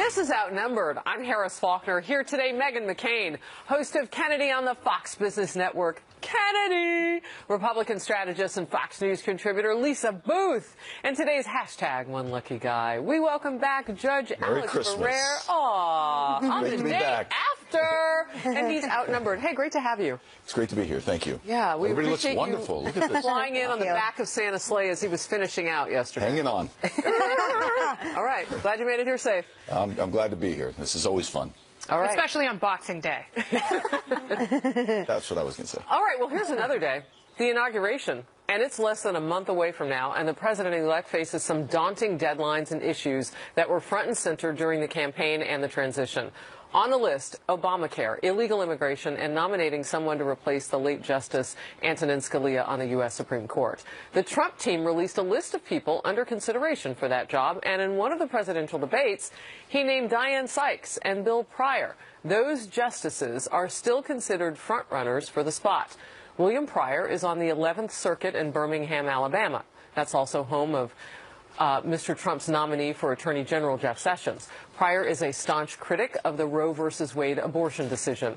This is Outnumbered. I'm Harris Faulkner. Here today, Meghan McCain, host of Kennedy on the Fox Business Network. Kennedy! Republican strategist and Fox News contributor Lisa Booth. And today's hashtag One Lucky Guy. We welcome back Judge Alex Ferrer. Aww, on the day after. And he's outnumbered. Hey, great to have you. It's great to be here. Thank you. Yeah, we Everybody looks appreciate wonderful. Look at this. Flying in on the back of Santa's sleigh as he was finishing out yesterday. Hanging on. All right. Glad you made it here safe. I'm glad to be here. This is always fun. All right. Especially on Boxing Day. That's what I was going to say. All right. Well, here's another day. The inauguration. And it's less than a month away from now, and the president-elect faces some daunting deadlines and issues that were front and center during the campaign and the transition. On the list, Obamacare, illegal immigration, and nominating someone to replace the late Justice Antonin Scalia on the U.S. Supreme Court. The Trump team released a list of people under consideration for that job, and in one of the presidential debates, he named Dianne Sykes and Bill Pryor. Those justices are still considered frontrunners for the spot. William Pryor is on the 11th Circuit in Birmingham, Alabama. That's also home of Mr. Trump's nominee for Attorney General Jeff Sessions. Pryor is a staunch critic of the Roe v. Wade abortion decision.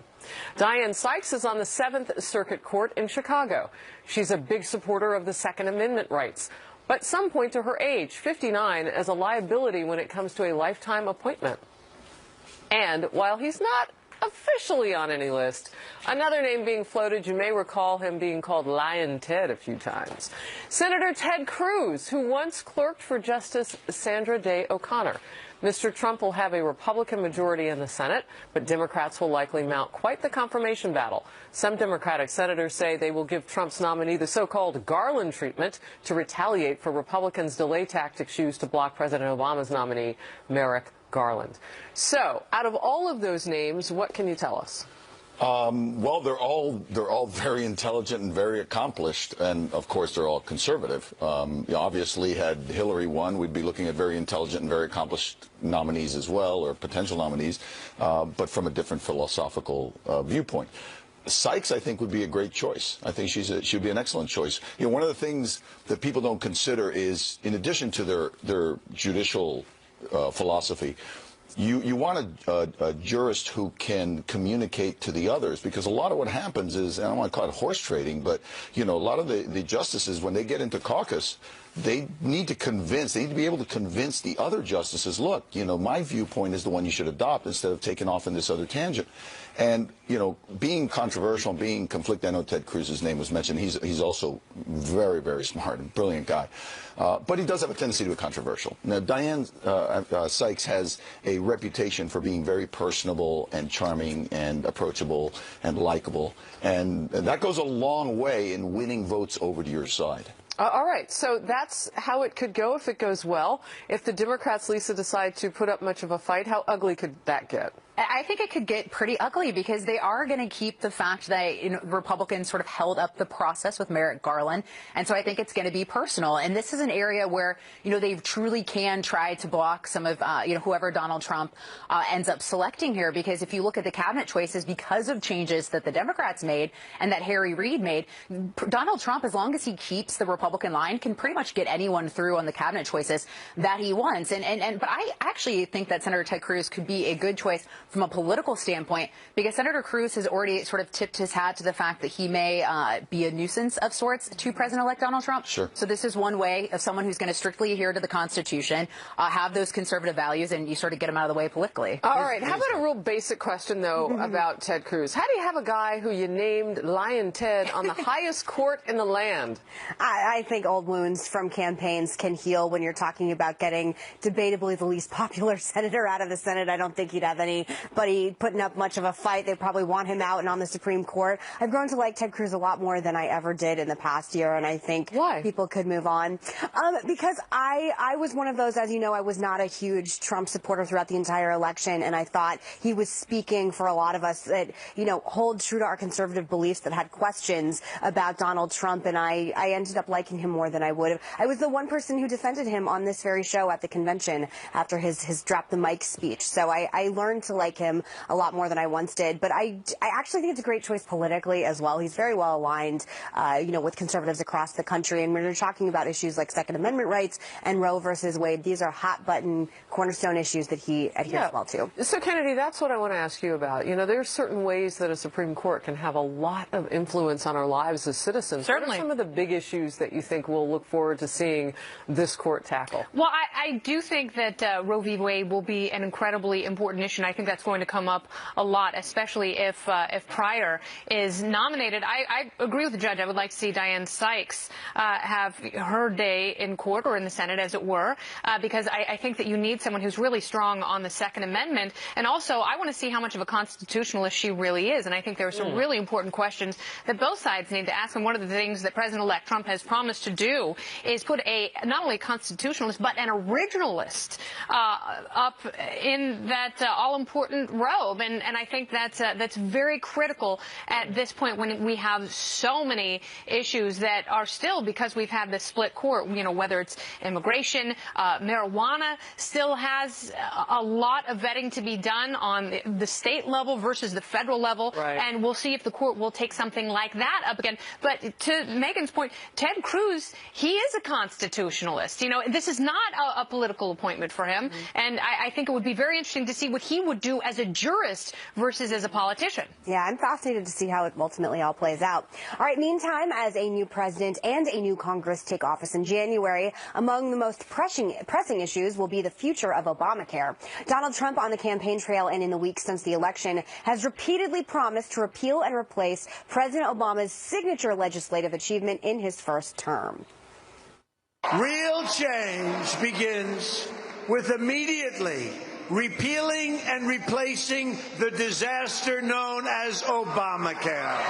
Dianne Sykes is on the 7th Circuit Court in Chicago. She's a big supporter of the Second Amendment rights, but some point to her age, 59, as a liability when it comes to a lifetime appointment. And while he's not officially on any list, another name being floated, you may recall him being called Lion Ted a few times. Senator Ted Cruz, who once clerked for Justice Sandra Day O'Connor. Mr. Trump will have a Republican majority in the Senate, but Democrats will likely mount quite the confirmation battle. Some Democratic senators say they will give Trump's nominee the so-called Garland treatment to retaliate for Republicans' delay tactics used to block President Obama's nominee, Merrick Garland. So, out of all of those names, what can you tell us? Well, they're all very intelligent and very accomplished, and of course they're all conservative. Obviously, had Hillary won, we'd be looking at very intelligent and very accomplished nominees as well, or potential nominees, but from a different philosophical viewpoint. Sykes, I think, would be a great choice. I think she'd be an excellent choice. You know, one of the things that people don't consider is, in addition to their judicial philosophy, you want a jurist who can communicate to the others, because a lot of what happens is, and I don't want to call it horse trading, but you know, a lot of the justices, when they get into caucus, they need to be able to convince the other justices, look, you know, my viewpoint is the one you should adopt instead of taking off in this other tangent. And, you know, being controversial, being conflicted, I know Ted Cruz's name was mentioned, he's also very, very smart and brilliant guy. But he does have a tendency to be controversial. Now, Dianne Sykes has a reputation for being very personable and charming and approachable and likable. And that goes a long way in winning votes over to your side. All right, so that's how it could go if it goes well. If the Democrats, Lisa, decide to put up much of a fight, how ugly could that get? I think it could get pretty ugly, because they are going to keep the fact that, you know, Republicans sort of held up the process with Merrick Garland. And so I think it's going to be personal. And this is an area where, you know, they truly can try to block some of, you know, whoever Donald Trump ends up selecting here. Because if you look at the cabinet choices, because of changes that the Democrats made and that Harry Reid made, Donald Trump, as long as he keeps the Republican line, can pretty much get anyone through on the cabinet choices that he wants. But I actually think that Senator Ted Cruz could be a good choice from a political standpoint, because Senator Cruz has already sort of tipped his hat to the fact that he may be a nuisance of sorts to President-elect Donald Trump. Sure. So this is one way of someone who's going to strictly adhere to the Constitution, have those conservative values, and you sort of get him out of the way politically. All right. How about a real basic question, though, about Ted Cruz? How do you have a guy who you named Lion Ted on the highest court in the land? I think old wounds from campaigns can heal when you're talking about getting debatably the least popular senator out of the Senate. I don't think he'd have anybody putting up much of a fight. They probably want him out and on the Supreme Court. I've grown to like Ted Cruz a lot more than I ever did in the past year, and I think people could move on. Because I was one of those, as you know, I was not a huge Trump supporter throughout the entire election, and I thought he was speaking for a lot of us that, you know, hold true to our conservative beliefs, that had questions about Donald Trump, and I ended up liking him more than I would have. I was the one person who defended him on this very show at the convention after his drop the mic speech. So I learned to like like him a lot more than I once did. But I actually think it's a great choice politically as well. He's very well aligned, with conservatives across the country. And when you're talking about issues like Second Amendment rights and Roe versus Wade, these are hot-button cornerstone issues that he adheres well to. So, Kennedy, that's what I want to ask you about. There's certain ways that a Supreme Court can have a lot of influence on our lives as citizens. Certainly. What are some of the big issues that you think we'll look forward to seeing this court tackle? Well, I do think that Roe v. Wade will be an incredibly important issue, and I think that's going to come up a lot, especially if Pryor is nominated. I agree with the judge. I would like to see Dianne Sykes have her day in court, or in the Senate, as it were, because I think that you need someone who's really strong on the Second Amendment. And also, I want to see how much of a constitutionalist she really is. And I think there are some really important questions that both sides need to ask. And one of the things that President-elect Trump has promised to do is put not only a constitutionalist, but an originalist up in that all-important robe. And I think that's very critical at this point, when we have so many issues that are still, because we've had this split court, whether it's immigration, marijuana still has a lot of vetting to be done on the state level versus the federal level. Right. And we'll see if the court will take something like that up again. But to Megan's point, Ted Cruz, he is a constitutionalist. This is not a political appointment for him. And I think it would be very interesting to see what he would do as a jurist versus as a politician. Yeah, I'm fascinated to see how it ultimately all plays out. All right, meantime, as a new president and a new Congress take office in January, among the most pressing issues will be the future of Obamacare. Donald Trump, on the campaign trail and in the weeks since the election, has repeatedly promised to repeal and replace President Obama's signature legislative achievement in his first term. Real change begins with immediately repealing and replacing the disaster known as Obamacare.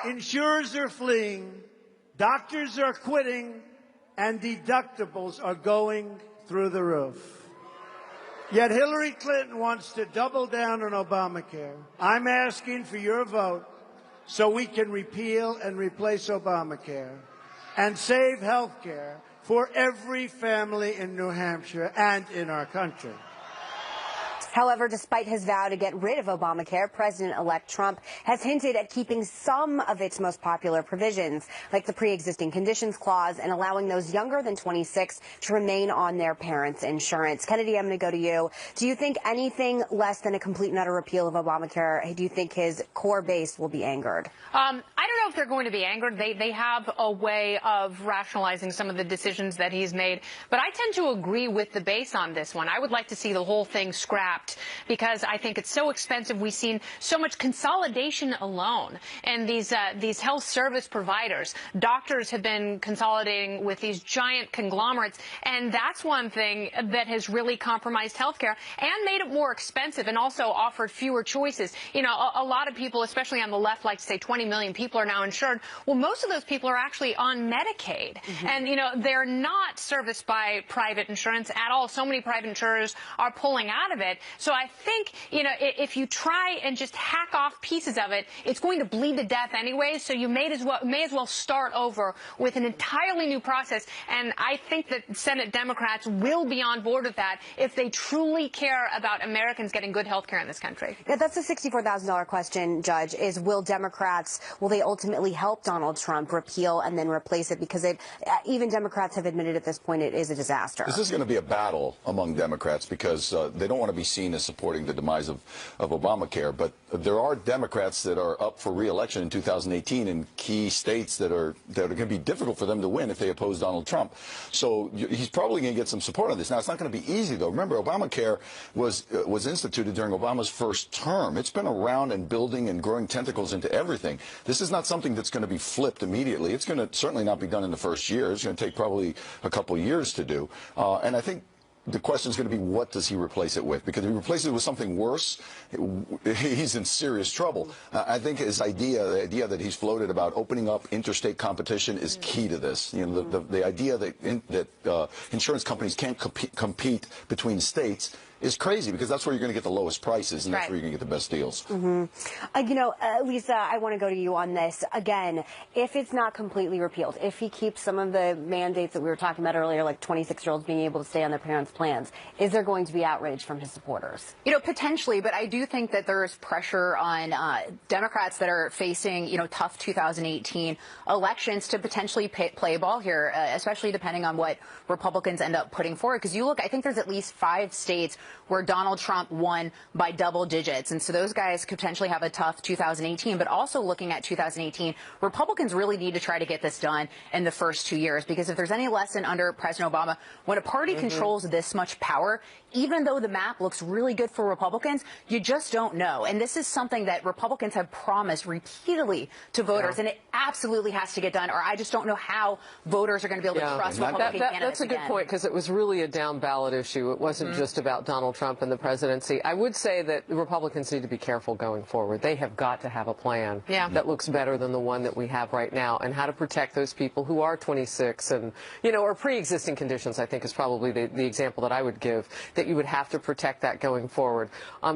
Insurers are fleeing, doctors are quitting, and deductibles are going through the roof. Yet Hillary Clinton wants to double down on Obamacare. I'm asking for your vote so we can repeal and replace Obamacare and save health care for every family in New Hampshire and in our country. However, despite his vow to get rid of Obamacare, President-elect Trump has hinted at keeping some of its most popular provisions, like the pre-existing conditions clause and allowing those younger than 26 to remain on their parents' insurance. Kennedy, I'm going to go to you. Do you think anything less than a complete and utter repeal of Obamacare, do you think his core base will be angered? I don't know if they're going to be angered. They have a way of rationalizing some of the decisions that he's made. But I tend to agree with the base on this one. I would like to see the whole thing scrapped, because I think it's so expensive. We've seen so much consolidation alone. And these health service providers, doctors have been consolidating with these giant conglomerates. And that's one thing that has really compromised healthcare and made it more expensive, and also offered fewer choices. A lot of people, especially on the left, like to say 20 million people are now insured. Well, most of those people are actually on Medicaid. And, they're not serviced by private insurance at all. So many private insurers are pulling out of it. So I think, if you try and just hack off pieces of it, it's going to bleed to death anyway. So you may as well start over with an entirely new process. And I think that Senate Democrats will be on board with that if they truly care about Americans getting good health care in this country. Yeah, that's a $64,000 question, Judge, is will they ultimately help Donald Trump repeal and then replace it? Because even Democrats have admitted at this point it is a disaster. This is going to be a battle among Democrats, because they don't want to be seen as supporting the demise of Obamacare. But there are Democrats that are up for re-election in 2018 in key states that are going to be difficult for them to win if they oppose Donald Trump. So he's probably going to get some support on this. Now, it's not going to be easy, though. Remember, Obamacare was instituted during Obama's first term. It's been around and building and growing tentacles into everything. This is not something that's going to be flipped immediately. It's going to certainly not be done in the first year. It's going to take probably a couple of years to do. And I think the question is going to be, what does he replace it with? Because if he replaces it with something worse, he's in serious trouble. I think the idea that he's floated about opening up interstate competition is key to this. The idea that insurance companies can't compete between states is crazy, because that's where you're going to get the lowest prices, and that's Right. where you're going to get the best deals. Lisa, I want to go to you on this. Again, if it's not completely repealed, if he keeps some of the mandates that we were talking about earlier, like 26-year-olds being able to stay on their parents' plans, is there going to be outrage from his supporters? Potentially, but I do think that there is pressure on Democrats that are facing, tough 2018 elections to potentially play ball here, especially depending on what Republicans end up putting forward. Because you look, I think there's at least 5 states where Donald Trump won by double digits. And so those guys could potentially have a tough 2018. But also looking at 2018, Republicans really need to try to get this done in the first 2 years. Because if there's any lesson under President Obama, when a party controls this much power, even though the map looks really good for Republicans, you just don't know. And this is something that Republicans have promised repeatedly to voters. And it absolutely has to get done, or I just don't know how voters are going to be able to trust Republican candidates That's a good again. point, because it was really a down ballot issue. It wasn't just about Donald Trump and the presidency. I would say that the Republicans need to be careful going forward. They have got to have a plan that looks better than the one that we have right now, and how to protect those people who are 26 and, or pre-existing conditions, I think is probably the example that I would give, that you would have to protect that going forward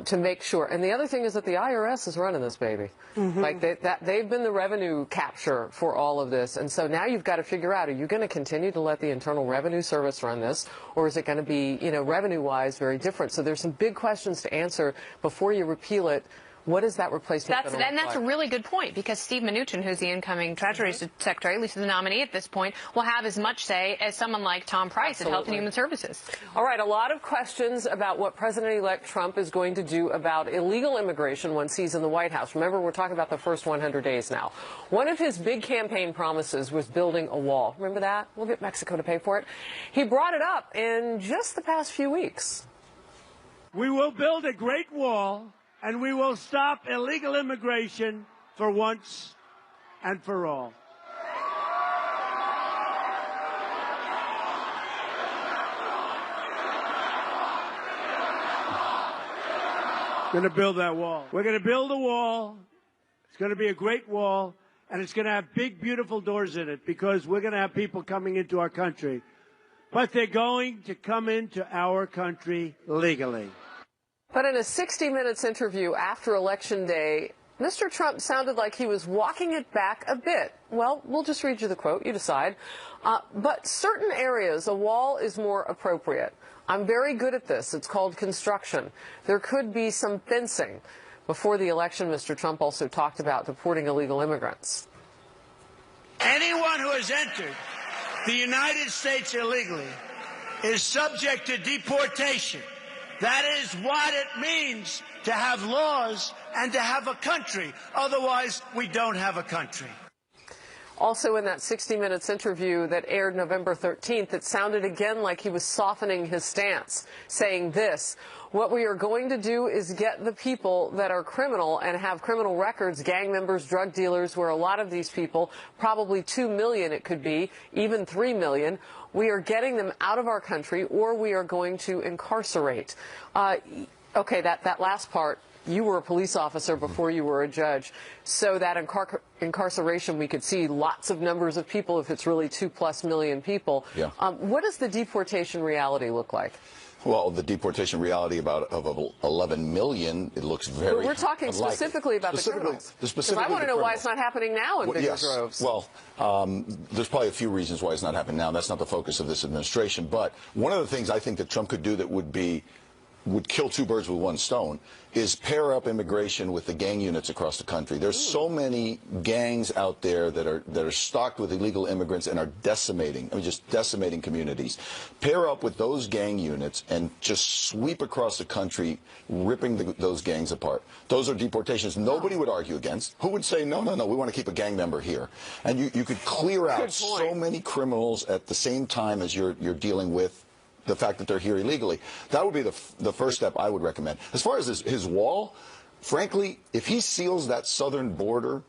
to make sure. And the other thing is that the IRS is running this baby. Like they've been the revenue capture for all of this. And so now you've got to figure out, are you going to continue to let the Internal Revenue Service run this, or is it going to be, revenue-wise very different? So there's some big questions to answer before you repeal it. What is that replacement going to look like? And that's a really good point, because Steve Mnuchin, who's the incoming Treasury Secretary, at least the nominee at this point, will have as much say as someone like Tom Price at Health and Human Services. All right, a lot of questions about what President-elect Trump is going to do about illegal immigration once he's in the White House. Remember, we're talking about the first 100 days now. One of his big campaign promises was building a wall. Remember that? We'll get Mexico to pay for it. He brought it up in just the past few weeks. We will build a great wall, and we will stop illegal immigration for once and for all. We're going to build that wall. We're going to build a wall. It's going to be a great wall, and it's going to have big, beautiful doors in it, because we're going to have people coming into our country. But they're going to come into our country legally. But in a 60 Minutes interview after Election Day, Mr. Trump sounded like he was walking it back a bit. Well, we'll just read you the quote, you decide. But certain areas, a wall is more appropriate. I'm very good at this. It's called construction. There could be some fencing. Before the election, Mr. Trump also talked about deporting illegal immigrants. Anyone who has entered the United States illegally is subject to deportation. That is what it means to have laws and to have a country. Otherwise, we don't have a country. Also in that 60 Minutes interview that aired November 13th, it sounded again like he was softening his stance, saying this: what we are going to do is get the people that are criminal and have criminal records, gang members, drug dealers, where a lot of these people, probably 2 million it could be, even 3 million, we are getting them out of our country, or we are going to incarcerate. Okay, that last part, you were a police officer before you were a judge, so that incarceration, we could see lots of numbers of people if it's really 2+ million people. Yeah. What does the deportation reality look like? Well, the deportation reality of 11 million, it looks very We're talking specifically about the criminals. Because I want to know why it's not happening now in bigger droves. Well, there's probably a few reasons why it's not happening now. That's not the focus of this administration. But one of the things I think that Trump could do that would kill 2 birds with 1 stone is pair up immigration with the gang units across the country. There's so many gangs out there that are stocked with illegal immigrants and are just decimating communities. Pair up with those gang units and just sweep across the country, ripping those gangs apart. Those are deportations nobody would argue against. Who would say, no, we want to keep a gang member here? And you could clear out so many criminals at the same time as you're dealing with the fact that they're here illegally. That would be the first step I would recommend. As far as his wall, frankly, if he seals that southern border,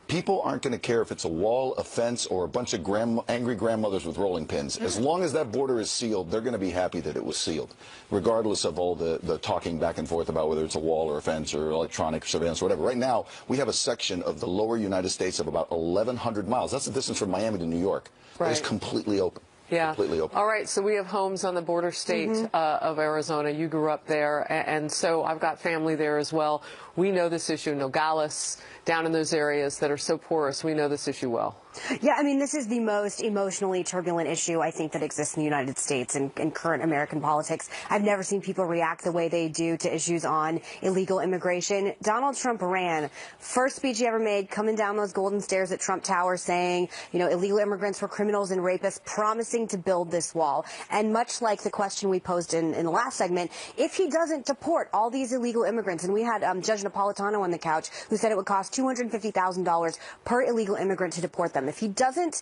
people aren't going to care if it's a wall, a fence, or a bunch of angry grandmothers with rolling pins. As long as that border is sealed, they're going to be happy that it was sealed, regardless of all the talking back and forth about whether it's a wall or a fence or electronic surveillance or whatever. Right now, we have a section of the lower United States of about 1,100 miles. That's the distance from Miami to New York. That is completely open. Yeah. completely open. All right, so we have homes on the border state of Arizona. You grew up there, and so I've got family there as well. We know this issue. Nogales, down in those areas that are so porous, we know this issue well. Yeah, I mean, this is the most emotionally turbulent issue, I think, that exists in the United States in current American politics. I've never seen people react the way they do to issues on illegal immigration. Donald Trump ran. First speech he ever made, coming down those golden stairs at Trump Tower saying, you know, illegal immigrants were criminals and rapists, promising to build this wall. And much like the question we posed in the last segment, if he doesn't deport all these illegal immigrants, and we had Judge Napolitano on the couch who said it would cost $250,000 per illegal immigrant to deport them. If he doesn't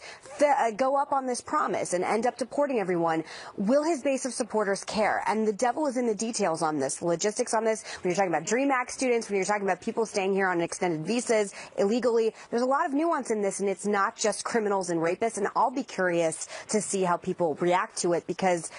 go up on this promise and end up deporting everyone, will his base of supporters care? And the devil is in the details on this, the logistics on this. When you're talking about DREAM Act students, when you're talking about people staying here on extended visas illegally, there's a lot of nuance in this, and it's not just criminals and rapists. And I'll be curious to see how people react to it, because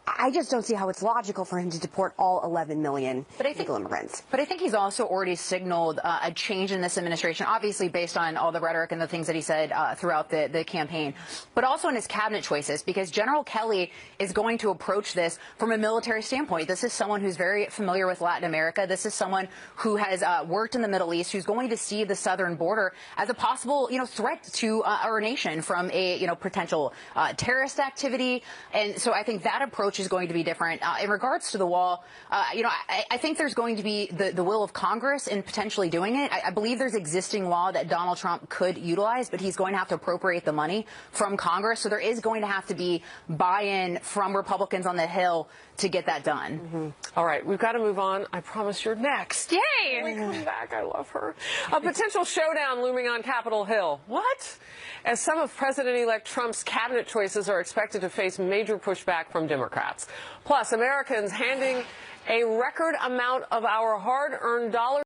I just don't see how it's logical for him to deport all 11 million illegal immigrants. But I think he's also already signaled a change in this administration, obviously based on all the rhetoric and the things that he said throughout the campaign, but also in his cabinet choices, because General Kelly is going to approach this from a military standpoint. This is someone who's very familiar with Latin America. This is someone who has worked in the Middle East, who's going to see the southern border as a possible, threat to our nation from a, potential terrorist activity. And so I think that approach is going to be different. In regards to the wall, I think there's going to be the will of Congress in potentially doing it. I believe there's existing law that Donald Trump could utilize, but he's going to have to appropriate the money from Congress. So there is going to have to be buy-in from Republicans on the Hill to get that done. All right, we've got to move on. I promise you're next. Yay! When we come back, I love her. A potential showdown looming on Capitol Hill. What? As some of President-elect Trump's cabinet choices are expected to face major pushback from Democrats. Plus, Americans handing a record amount of our hard-earned dollars